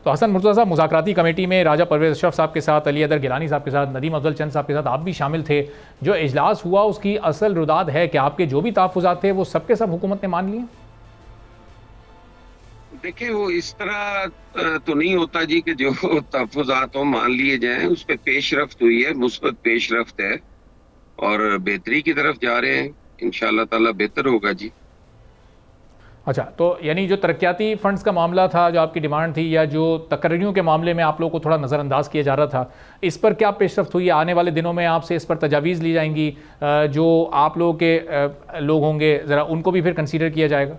तो हसन मुर्तज़ा साहब, मुज़ाकराती कमेटी में राजा परवेज़ अशरफ साहब के साथ, अली अदर गिलानी साहब के साथ, नदीम अफजल चंद साहब के साथ आप भी शामिल थे। जो इजलास हुआ उसकी असल रुदाद है कि आपके जो भी तहफ़्फ़ुज़ात थे वो सब के सब हुकूमत ने मान लिए? देखिए, वो इस तरह तो नहीं होता जी कि जो तहफ़्फ़ुज़ात हो मान लिए जाएं। उस पर पेशरफ्त हुई है, मुस्बत पेशरफ्त है और बेहतरी की तरफ जा रहे हैं। इंशाअल्लाह ताला बेहतर होगा जी। अच्छा, तो यानी जो तरक्याती फ़ंड्स का मामला था, जो आपकी डिमांड थी, या जो तकर्रियों के मामले में आप लोगों को थोड़ा नज़रअंदाज किया जा रहा था, इस पर क्या पेशरफ्त हुई है? आने वाले दिनों में आपसे इस पर तजावीज़ ली जाएंगी? जो आप लोगों के लोग होंगे ज़रा उनको भी फिर कंसीडर किया जाएगा?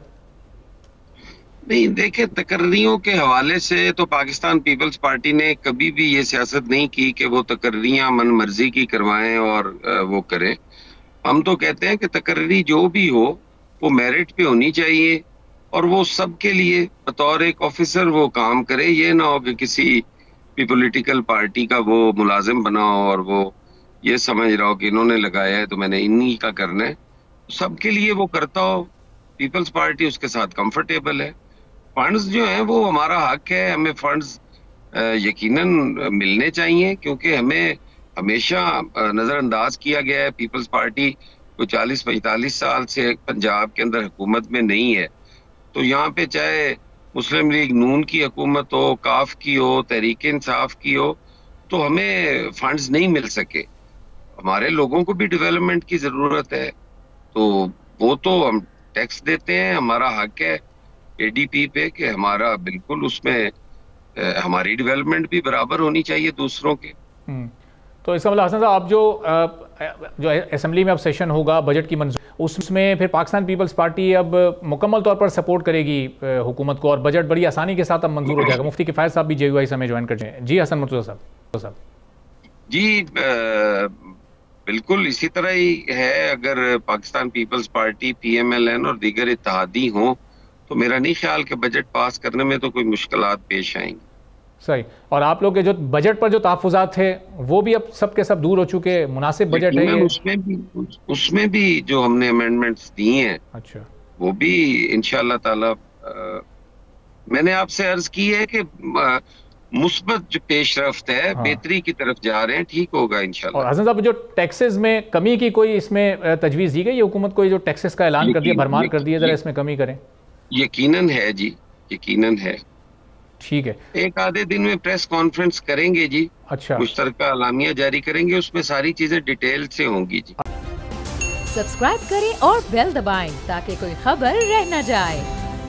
नहीं, देखिए, तकर्रियों के हवाले से तो पाकिस्तान पीपल्स पार्टी ने कभी भी ये सियासत नहीं की कि वो तकर्रियां मन मर्जी की करवाएं और वो करें। हम तो कहते हैं कि तकर्री जो भी हो वो मेरिट पे होनी चाहिए और वो सबके लिए बतौर एक ऑफिसर वो काम करे। ये ना हो कि किसी भी पॉलिटिकल पार्टी का वो मुलाजिम बना हो और वो ये समझ रहा हो कि इन्होंने लगाया है तो मैंने इन्हीं का करना है। सबके लिए वो करता हो। पीपल्स पार्टी उसके साथ कंफर्टेबल है। फंड्स जो है वो हमारा हक है, हमें फंड्स यकीनन मिलने चाहिए, क्योंकि हमें हमेशा नजरअंदाज किया गया है। पीपल्स पार्टी को 40-45 साल से पंजाब के अंदर हुकूमत में नहीं है, तो यहाँ पे चाहे मुस्लिम लीग नून की हुकूमत हो, काफ की हो, तहरीक इंसाफ की हो, तो हमें फंड्स नहीं मिल सके। हमारे लोगों को भी डेवलपमेंट की जरूरत है, तो वो तो हम टैक्स देते हैं, हमारा हक है एडीपी पे कि हमारा बिल्कुल उसमें हमारी डेवलपमेंट भी बराबर होनी चाहिए दूसरों के। तो इसका मतलब हसन साहब, आप जो असेंबली में अब सेशन होगा बजट की मंजूरी, उसमें फिर पाकिस्तान पीपल्स पार्टी अब मुकम्मल तौर पर सपोर्ट करेगी हुकूमत को और बजट बड़ी आसानी के साथ अब मंजूर हो जाएगा। मुफ्ती किफ़ायत साहब भी जेयूआई से हमें ज्वाइन कर जाए। जी हसन मुर्तज़ा साहब। जी, बिल्कुल इसी तरह ही है। अगर पाकिस्तान पीपल्स पार्टी, पीएमएलएन और दीगर इत्तेहादी हों तो मेरा नहीं ख्याल कि बजट पास करने में तो कोई मुश्किलात पेश आएंगी। सही। और आप लोग के जो बजट पर जो तहफ़्फ़ुज़ात थे वो भी अब सब के सब दूर हो चुके, मुनासिब बजट है ये? उसमें भी जो हमने अमेंडमेंट्स दिए हैं, अच्छा, वो भी इंशाअल्लाह ताला मैंने आपसे अर्ज की है कि मुस्बत जो पेशरफ्त है, हाँ। बेहतरी की तरफ जा रहे हैं, ठीक होगा और इंशाअल्लाह। हसन साहब, जो टैक्सेस में कमी की कोई इसमें तजवीज़ दी गई है हुकूमत को? जो टैक्सेस का ऐलान कर दिया, भरमार कर दिया, ज़रा इसमें कमी करें। यकीनन है जी, यकीनन है। ठीक है। एक आधे दिन में प्रेस कॉन्फ्रेंस करेंगे जी, अच्छा, मुश्तरका अलामिया जारी करेंगे, उसमें सारी चीजें डिटेल से होंगी जी। सब्सक्राइब करें और बेल दबाएं ताकि कोई खबर रह न जाए।